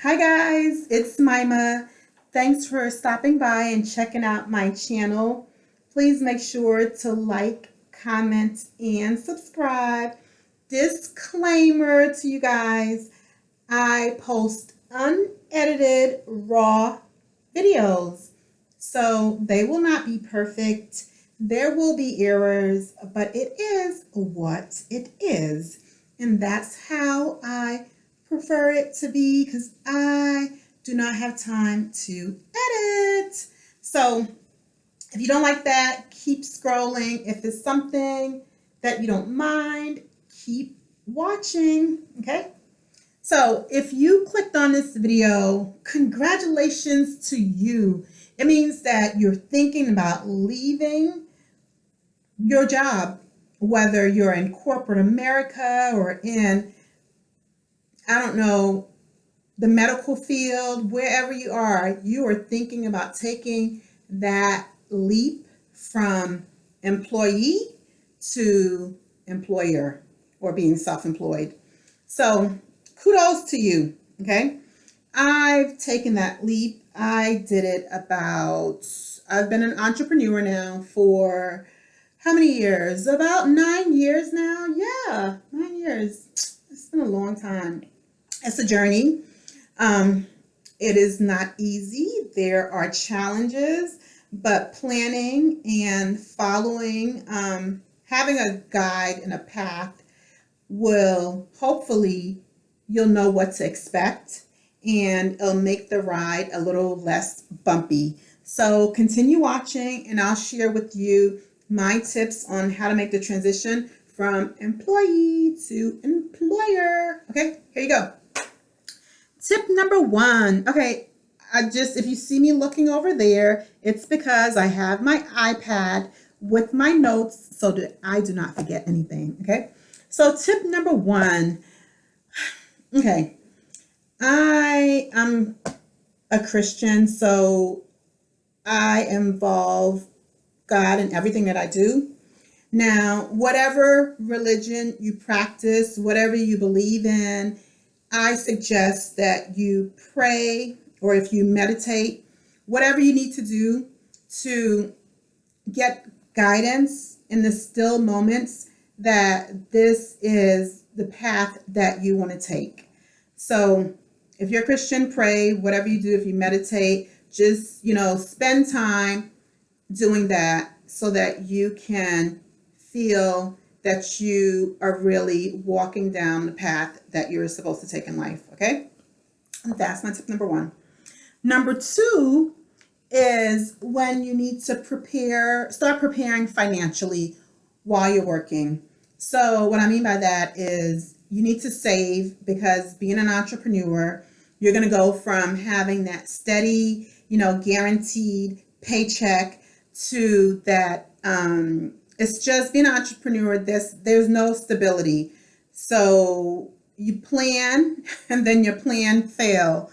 Hi guys, it's Mima. Thanks for stopping by and checking out my channel. Please make sure to like, comment, and subscribe. Disclaimer to you guys, I post unedited raw videos. So they will not be perfect. There will be errors, but it is what it is. And that's how I prefer it to be because I do not have time to edit. So if you don't like that, keep scrolling. If it's something that you don't mind, keep watching, okay? So if you clicked on this video, congratulations to you. It means that you're thinking about leaving your job, whether you're in corporate America or in, I don't know, the medical field, wherever you are thinking about taking that leap from employee to employer or being self-employed. So kudos to you, okay? I've taken that leap. I've been an entrepreneur now for how many years? About 9 years now. Yeah, 9 years. It's been a long time. It's a journey. It is not easy. There are challenges, but planning and following, having a guide and a path will hopefully you'll know what to expect and it'll make the ride a little less bumpy. So continue watching and I'll share with you my tips on how to make the transition from employee to employer. Okay, here you go. Tip number 1. Okay, if you see me looking over there, it's because I have my iPad with my notes so that I do not forget anything. Okay, so tip number 1. Okay, I am a Christian, so I involve God in everything that I do. Now, whatever religion you practice, whatever you believe in, I suggest that you pray or if you meditate, whatever you need to do to get guidance in the still moments that this is the path that you want to take. So if you're a Christian, pray, whatever you do, if you meditate, just, spend time doing that so that you can feel that you are really walking down the path that you're supposed to take in life, okay? That's my tip number 1. Number 2 is when you need to start preparing financially while you're working. So what I mean by that is you need to save because being an entrepreneur, you're going to go from having that steady, guaranteed paycheck to that it's just being an entrepreneur, there's no stability. So you plan and then your plan fail.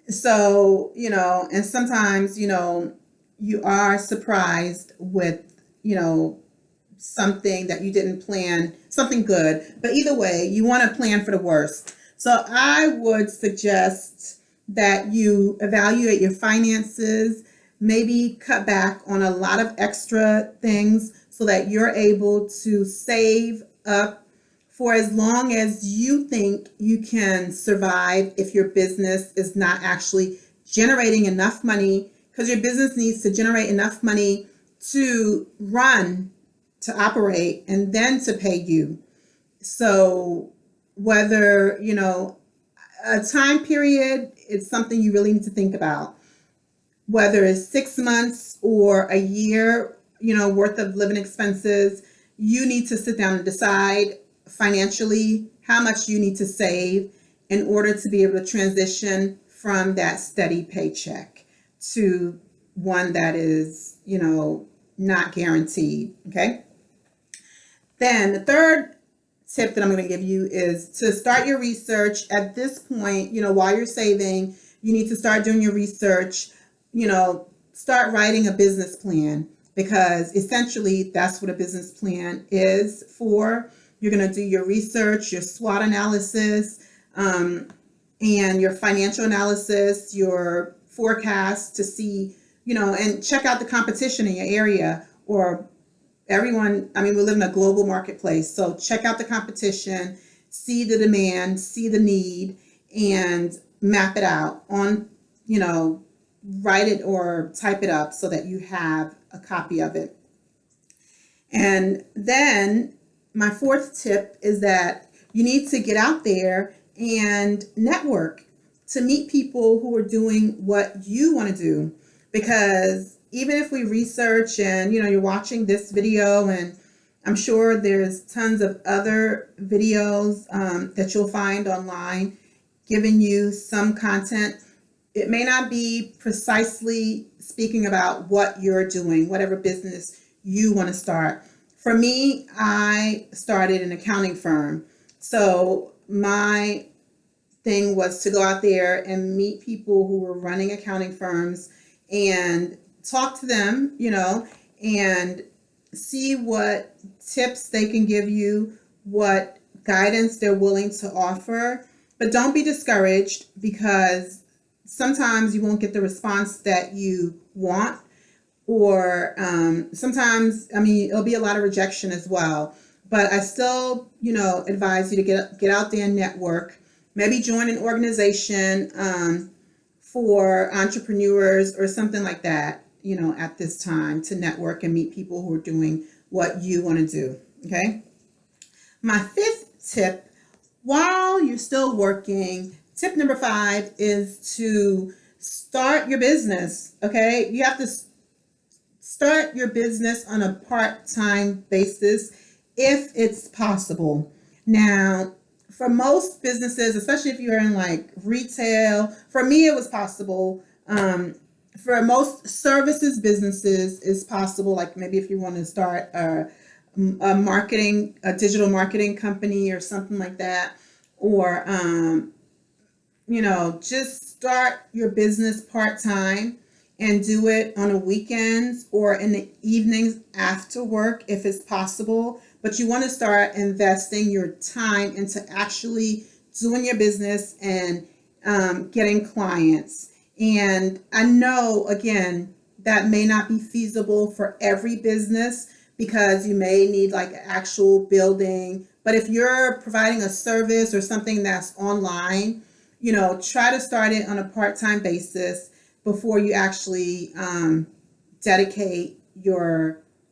So, and sometimes, you are surprised with, something that you didn't plan, something good. But either way, you want to plan for the worst. So I would suggest that you evaluate your finances, maybe cut back on a lot of extra things so that you're able to save up for as long as you think you can survive if your business is not actually generating enough money, because your business needs to generate enough money to run, to operate, and then to pay you. So whether, a time period, it's something you really need to think about. Whether it's 6 months or a year, worth of living expenses, you need to sit down and decide financially how much you need to save in order to be able to transition from that steady paycheck to one that is, not guaranteed. Okay. Then the third tip that I'm going to give you is to start your research at this point. While you're saving, you need to start doing your research, start writing a business plan, because essentially that's what a business plan is for. You're going to do your research, your SWOT analysis, and and your financial analysis, your forecast to see, and check out the competition in your area or everyone. I mean, we live in a global marketplace, so check out the competition, see the demand, see the need, and map it out on, write it or type it up so that you have a copy of it. And then my fourth tip is that you need to get out there and network to meet people who are doing what you want to do. Because even if we research and, you're watching this video, and I'm sure there's tons of other videos that you'll find online giving you some content, it may not be precisely speaking about what you're doing, whatever business you want to start. For me, I started an accounting firm. So my thing was to go out there and meet people who were running accounting firms and talk to them, and see what tips they can give you, what guidance they're willing to offer. But don't be discouraged, because sometimes you won't get the response that you want, or sometimes, it'll be a lot of rejection as well. But I still, advise you to get out there and network. Maybe join an organization for entrepreneurs or something like that, at this time, to network and meet people who are doing what you want to do. Okay. My fifth tip, while you're still working, tip number 5 is to start your business. Okay. You have to start your business on a part-time basis if it's possible. Now, for most businesses, especially if you're in like retail, for me it was possible. For most services businesses, it's possible. Like maybe if you want to start a digital marketing company or something like that, or just start your business part-time and do it on a weekends or in the evenings after work if it's possible. But you want to start investing your time into actually doing your business and getting clients. And I know, again, that may not be feasible for every business, because you may need like an actual building. But if you're providing a service or something that's online, try to start it on a part-time basis before you actually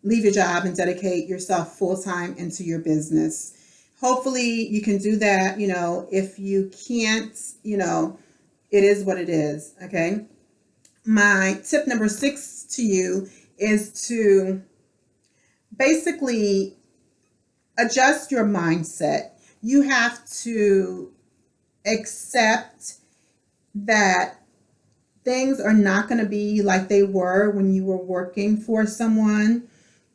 leave your job and dedicate yourself full-time into your business. Hopefully you can do that. If you can't, it is what it is. Okay. My tip number 6 to you is to basically adjust your mindset. You have to accept that things are not going to be like they were when you were working for someone,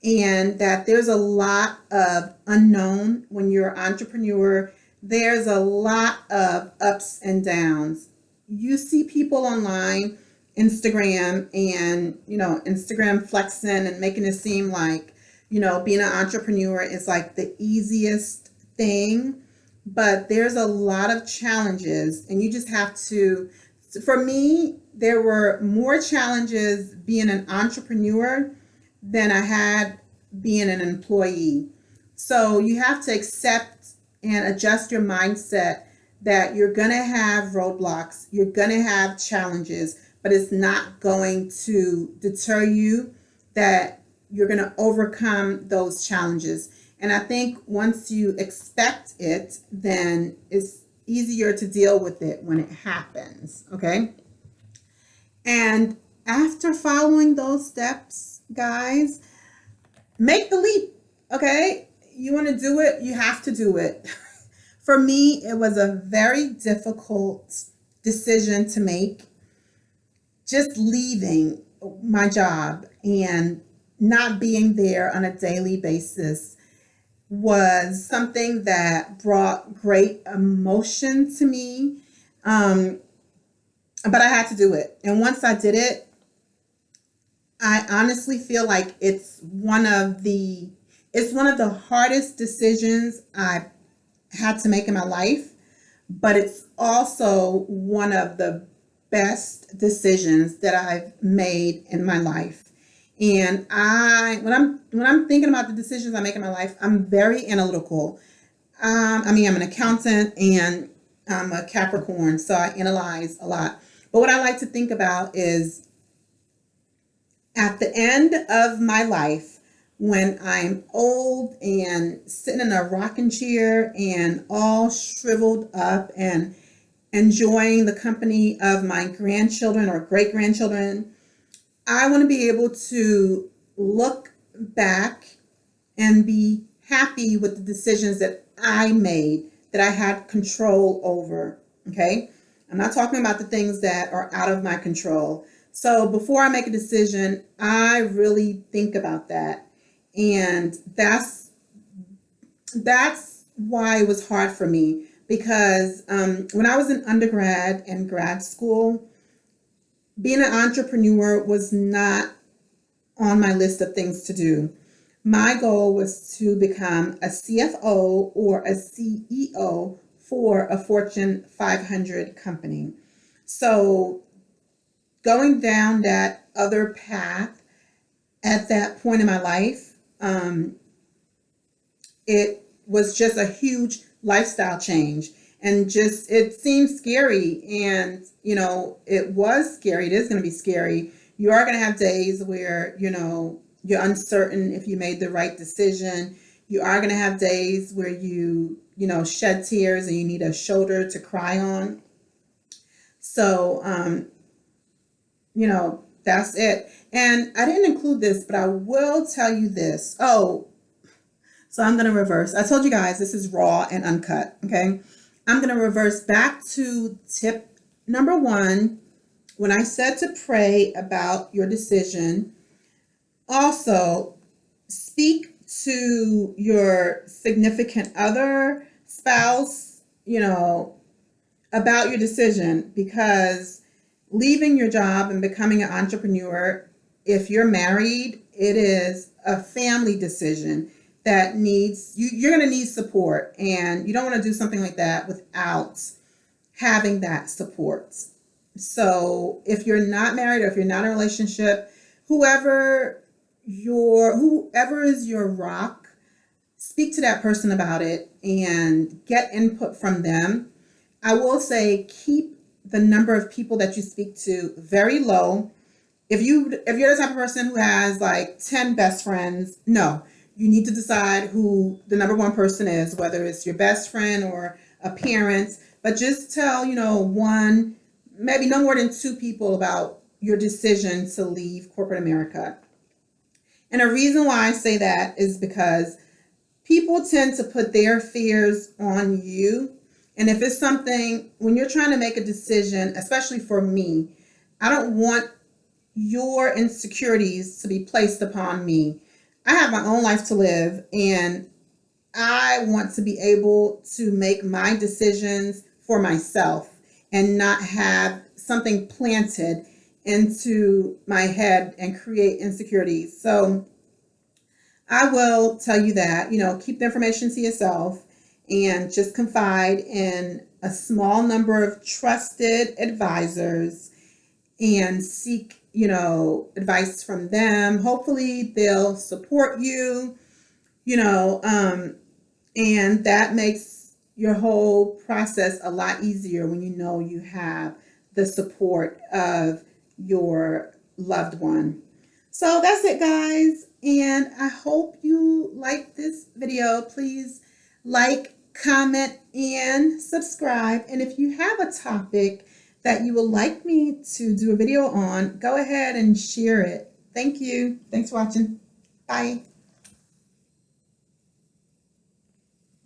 and that there's a lot of unknown when you're an entrepreneur. There's a lot of ups and downs. You see people online, Instagram, and, Instagram flexing and making it seem like, being an entrepreneur is like the easiest thing, but there's a lot of challenges, and you just have to, for me, there were more challenges being an entrepreneur than I had being an employee. So you have to accept and adjust your mindset that you're going to have roadblocks, you're going to have challenges, but it's not going to deter you, that you're going to overcome those challenges. And I think once you expect it, then it's easier to deal with it when it happens. Okay. And after following those steps, guys, make the leap. Okay. You want to do it, you have to do it. For me, it was a very difficult decision to make. Just leaving my job and not being there on a daily basis was something that brought great emotion to me. But I had to do it. And once I did it, I honestly feel like it's one of the hardest decisions I've had to make in my life. but it's also one of the best decisions that I've made in my life. And when I'm thinking about the decisions I make in my life, I'm very analytical. I'm an accountant and I'm a Capricorn, so I analyze a lot. But what I like to think about is at the end of my life, when I'm old and sitting in a rocking chair and all shriveled up and enjoying the company of my grandchildren or great grandchildren, I want to be able to look back and be happy with the decisions that I made, that I had control over. Okay. I'm not talking about the things that are out of my control. So before I make a decision, I really think about that. And that's why it was hard for me, because when I was in undergrad and grad school, being an entrepreneur was not on my list of things to do. My goal was to become a CFO or a CEO for a Fortune 500 company. So going down that other path at that point in my life, it was just a huge lifestyle change. And just, it seemed scary. And, it was scary. It is going to be scary. You are going to have days where, you're uncertain if you made the right decision. You are going to have days where shed tears and you need a shoulder to cry on. So, that's it. And I didn't include this, but I will tell you this. Oh, so I'm going to reverse. I told you guys this is raw and uncut. Okay. I'm going to reverse back to tip number 1. When I said to pray about your decision, also speak to your significant other, spouse, about your decision, because leaving your job and becoming an entrepreneur, if you're married, it is a family decision that you're going to need support, and you don't want to do something like that without having that support. So if you're not married or if you're not in a relationship, whoever is your rock, speak to that person about it and get input from them. I will say keep the number of people that you speak to very low. If you're the type of person who has like 10 best friends, no, you need to decide who the number one person is, whether it's your best friend or a parent, but just tell, one, maybe no more than 2 people about your decision to leave corporate America. And a reason why I say that is because people tend to put their fears on you. And if it's something, when you're trying to make a decision, especially for me, I don't want your insecurities to be placed upon me. I have my own life to live, and I want to be able to make my decisions for myself and not have something planted into my head and create insecurities. So I will tell you that, keep the information to yourself and just confide in a small number of trusted advisors and seek, advice from them. Hopefully they'll support you, and that makes your whole process a lot easier when you have the support of your loved one. So that's it, guys. And I hope you like this video. Please like, comment, and subscribe. And if you have a topic that you would like me to do a video on, go ahead and share it. Thank you. Thanks for watching. Bye.